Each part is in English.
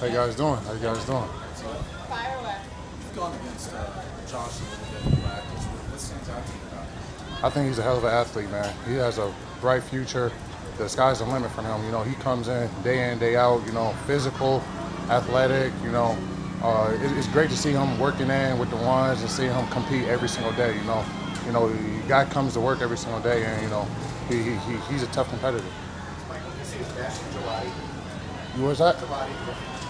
How you guys doing? How you guys doing? Fire away. You've gone against Josh a little bit in practice. What stands out to you about him? I think he's a hell of an athlete, man. He has a bright future. The sky's the limit for him. You know, he comes in, day out, you know, physical, athletic, you know. It's great to see him working in with the ones and see him compete every single day, you know. The guy comes to work every single day and, you know, he's a tough competitor. What's that?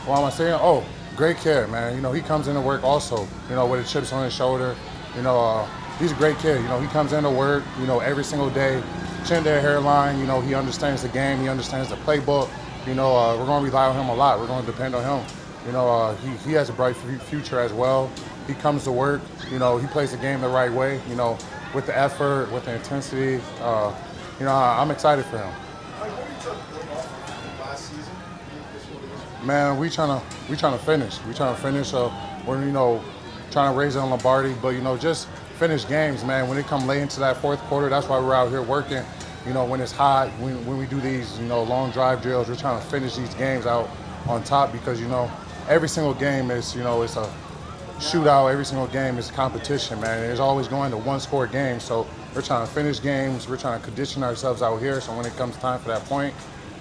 What am I saying? Oh, great kid, man. You know, he comes into work also, you know, with the chips on his shoulder. You know, he's a great kid. You know, he comes into work, you know, every single day, chin there, hairline. You know, he understands the game. He understands the playbook. You know, we're going to rely on him a lot. We're going to depend on him. You know, he has a bright future as well. He comes to work. You know, he plays the game the right way, you know, with the effort, with the intensity. You know, I'm excited for him. Man, we trying to finish. We trying to finish. We're, you know, trying to raise it on Lombardi, but, you know, just finish games, man. When it come late into that fourth quarter, that's why we're out here working. You know, when it's hot, when we do these, you know, long drive drills, we're trying to finish these games out on top because, you know, every single game is, you know, it's a shootout. Every single game is competition, man. And it's always going to one-score games. So we're trying to finish games. We're trying to condition ourselves out here. So when it comes time for that point,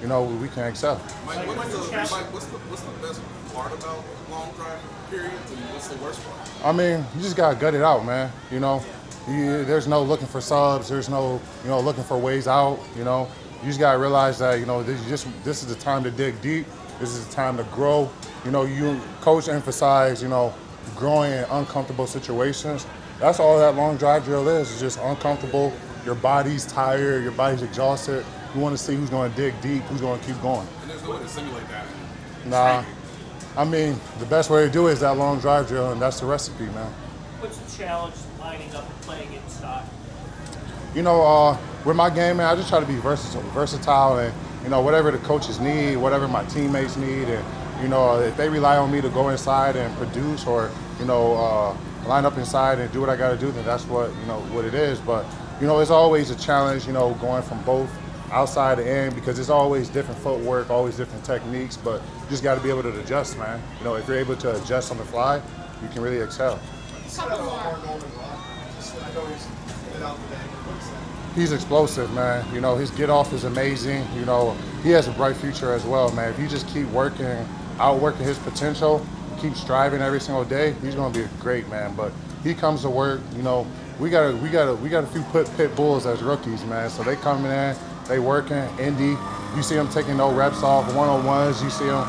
you know, we can excel. Mike, what's the best part about long drive periods and what's the worst part? I mean, you just gotta gut it out, man. You know, there's no looking for subs. There's no, you know, looking for ways out. You know, you just gotta realize that, you know, this is the time to dig deep. This is the time to grow. You know, coach emphasize, you know, growing in uncomfortable situations. That's all that long drive drill is. It's just uncomfortable. Your body's tired. Your body's exhausted. You want to see who's going to dig deep, who's going to keep going. And there's no way to simulate that. Nah. I mean, the best way to do it is that long drive drill, and that's the recipe, man. What's the challenge lining up and playing inside? You know, with my game, man, I just try to be versatile and, you know, whatever the coaches need, whatever my teammates need, and, you know, if they rely on me to go inside and produce or, you know, line up inside and do what I got to do, then that's what, you know, what it is. But, you know, it's always a challenge, you know, going from both outside to in because it's always different footwork, always different techniques, but you just got to be able to adjust, man. You know, if you're able to adjust on the fly, you can really excel. He's explosive, man. You know, his get off is amazing. You know, he has a bright future as well, man. If you just keep outworking his potential, keep striving every single day, he's gonna be great, man. But he comes to work, you know, we got a few pit bulls as rookies, man. So they coming in, they working, Indy. You see him taking no reps off, one-on-ones. You see him,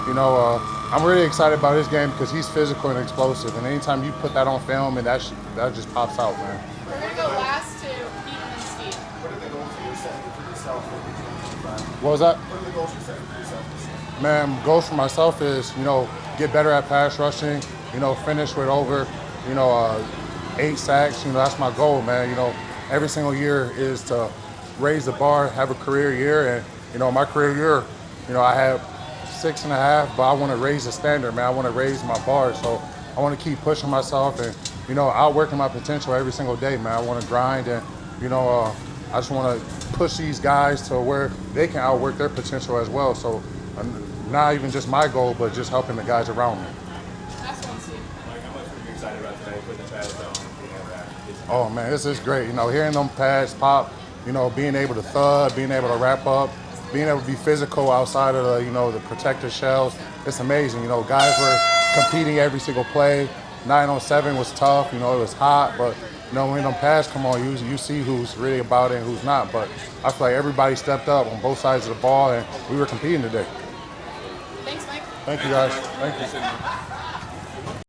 you know, I'm really excited about his game because he's physical and explosive. And anytime you put that on film, and that just pops out, man. We're going to go last to Pete and Steve. What are the goals for yourself What was that? What are the goals for yourself? Man, goals for myself is, you know, get better at pass rushing, you know, finish with over, you know, 8 sacks. You know, that's my goal, man. You know, every single year is to raise the bar, have a career year. And, you know, my career year, you know, I had 6.5, but I want to raise the standard, man. I want to raise my bar. So I want to keep pushing myself and, you know, outworking my potential every single day, man. I want to grind and, you know, I just want to push these guys to where they can outwork their potential as well. So not even just my goal, but just helping the guys around me. Last one, Steve. Like, how much were you excited about today, putting the pads on? Oh, man, this is great. You know, hearing them pads pop, you know, being able to thud, being able to wrap up, being able to be physical outside of the, you know, the protector shells. It's amazing. You know, guys were competing every single play. 9-on-7 was tough. You know, it was hot, but, you know, when them pads come on, you see who's really about it and who's not. But I feel like everybody stepped up on both sides of the ball, and we were competing today. Thanks, Mike. Thank you, guys. Thank you.